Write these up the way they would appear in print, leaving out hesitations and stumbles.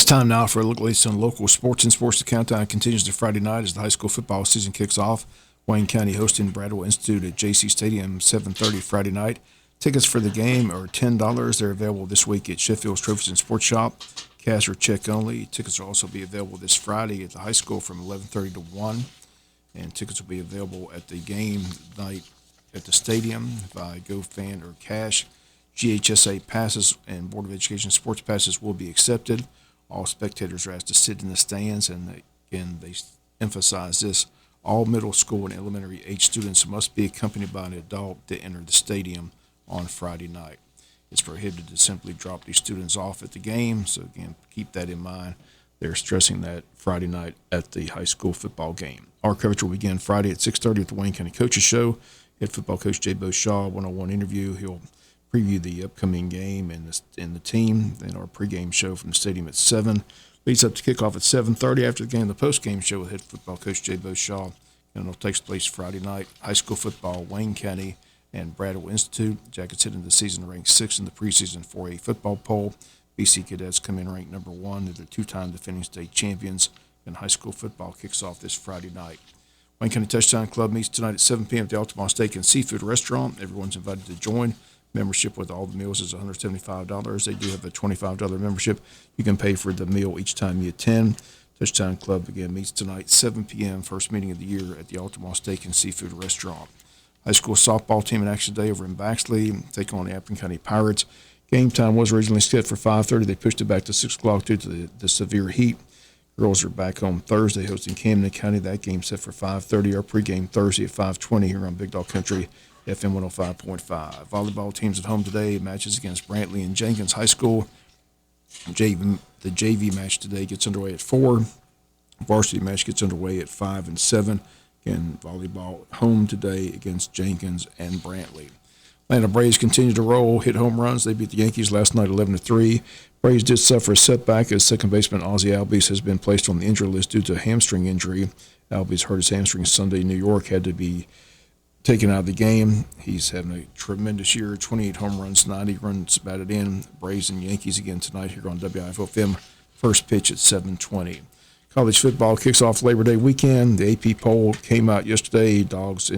time now for a look at some local sports and sports. The countdown continues to Friday night as the high school football season kicks off. Wayne County hosting Bradwell Institute at JC Stadium, 7:30 Friday night. Tickets for the game are $10. They're available this week at Sheffield's Trophies and Sports Shop. Cash or check only. Tickets will also be available this Friday at the high school from 11:30 to 1. And tickets will be available at the game night at the stadium by GoFan or cash. GHSA passes and Board of Education sports passes will be accepted. All spectators are asked to sit in the stands, and they emphasize this. All middle school and elementary age students must be accompanied by an adult to enter the stadium on Friday night. It's prohibited to simply drop these students off at the game, so again, keep that in mind. They're stressing that Friday night at the high school football game. Our coverage will begin Friday at 6:30 at the Wayne County Coaches Show. Head football coach J. Bo Shaw, one-on-one interview. He'll preview the upcoming game and the team. Then our pregame show from the stadium at 7. Leads up to kickoff at 7:30. After the game, the postgame show with head football coach J. Bo Shaw. And it takes place Friday night. High school football, Wayne County and Bradwell Institute. Jackets head into the season ranked 6th in the preseason 4A football poll. BC Cadets come in ranked number 1. They're the two-time defending state champions. And high school football kicks off this Friday night. Wayne County Touchdown Club meets tonight at 7 p.m. at the Altamont Steak and Seafood Restaurant. Everyone's invited to join. Membership with all the meals is $175. They do have a $25 membership. You can pay for the meal each time you attend. Touchdown Club, again, meets tonight, 7 p.m., first meeting of the year at the Altamont Steak and Seafood Restaurant. High school softball team in action today over in Baxley, taking on the Appleton County Pirates. Game time was originally set for 5:30. They pushed it back to 6 o'clock due to the severe heat. Girls are back home Thursday hosting Camden County. That game set for 5:30. Our pregame Thursday at 5:20 here on Big Dog Country, FM 105.5. Volleyball teams at home today. Matches against Brantley and Jenkins High School. The JV match today gets underway at 4. Varsity match gets underway at 5 and 7. Again, volleyball at home today against Jenkins and Brantley. Atlanta Braves continue to roll, hit home runs. They beat the Yankees last night 11-3. Braves did suffer a setback as second baseman Ozzie Albies has been placed on the injury list due to a hamstring injury. Albies hurt his hamstring Sunday. New York had to be taken out of the game. He's having a tremendous year, 28 home runs, 90 runs batted in. Braves and Yankees again tonight here on WIFO-FM. First pitch at 7:20. College football kicks off Labor Day weekend. The AP poll came out yesterday. Dogs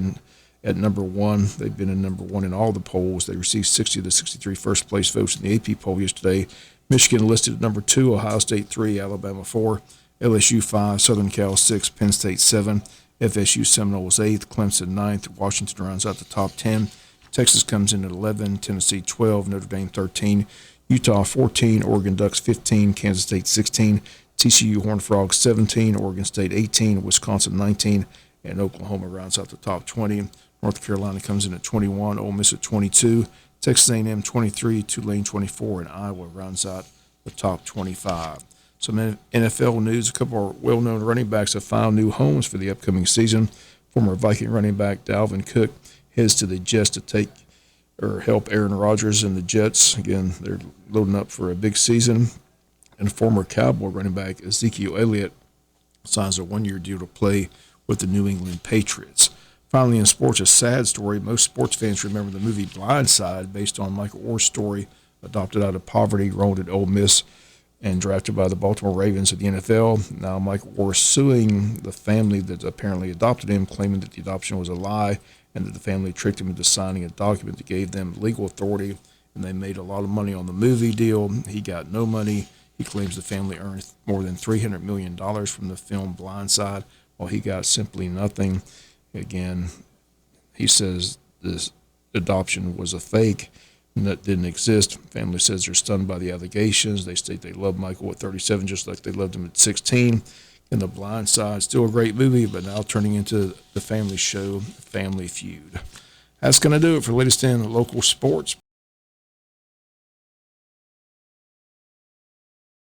at number 1. They've been in number 1 in all the polls. They received 60 of the 63 first-place votes in the AP poll yesterday. Michigan listed at number 2, Ohio State 3, Alabama 4, LSU 5, Southern Cal 6, Penn State 7, FSU Seminoles 8th, Clemson 9th, Washington rounds out the top 10. Texas comes in at 11, Tennessee 12, Notre Dame 13, Utah 14, Oregon Ducks 15, Kansas State 16, TCU Horned Frogs 17, Oregon State 18, Wisconsin 19, and Oklahoma rounds out the top 20. North Carolina comes in at 21, Ole Miss at 22, Texas A&M 23, Tulane 24, and Iowa rounds out the top 25. Some NFL news, a couple of well-known running backs have found new homes for the upcoming season. Former Viking running back Dalvin Cook heads to the Jets to help Aaron Rodgers and the Jets. Again, they're loading up for a big season. And former Cowboy running back Ezekiel Elliott signs a 1-year deal to play with the New England Patriots. Finally, in sports, a sad story. Most sports fans remember the movie Blind Side, based on Michael Orr's story, adopted out of poverty, enrolled at Ole Miss, and drafted by the Baltimore Ravens of the NFL. Now Michael Orr is suing the family that apparently adopted him, claiming that the adoption was a lie and that the family tricked him into signing a document that gave them legal authority, and they made a lot of money on the movie deal. He got no money. He claims the family earned more than $300 million from the film Blind Side, while he got simply nothing. Again, he says this adoption was a fake and that didn't exist. Family says they're stunned by the allegations. They state they love Michael at 37 just like they loved him at 16. And The Blind Side, still a great movie, but now turning into the family show, Family Feud. That's going to do it for the latest in local sports.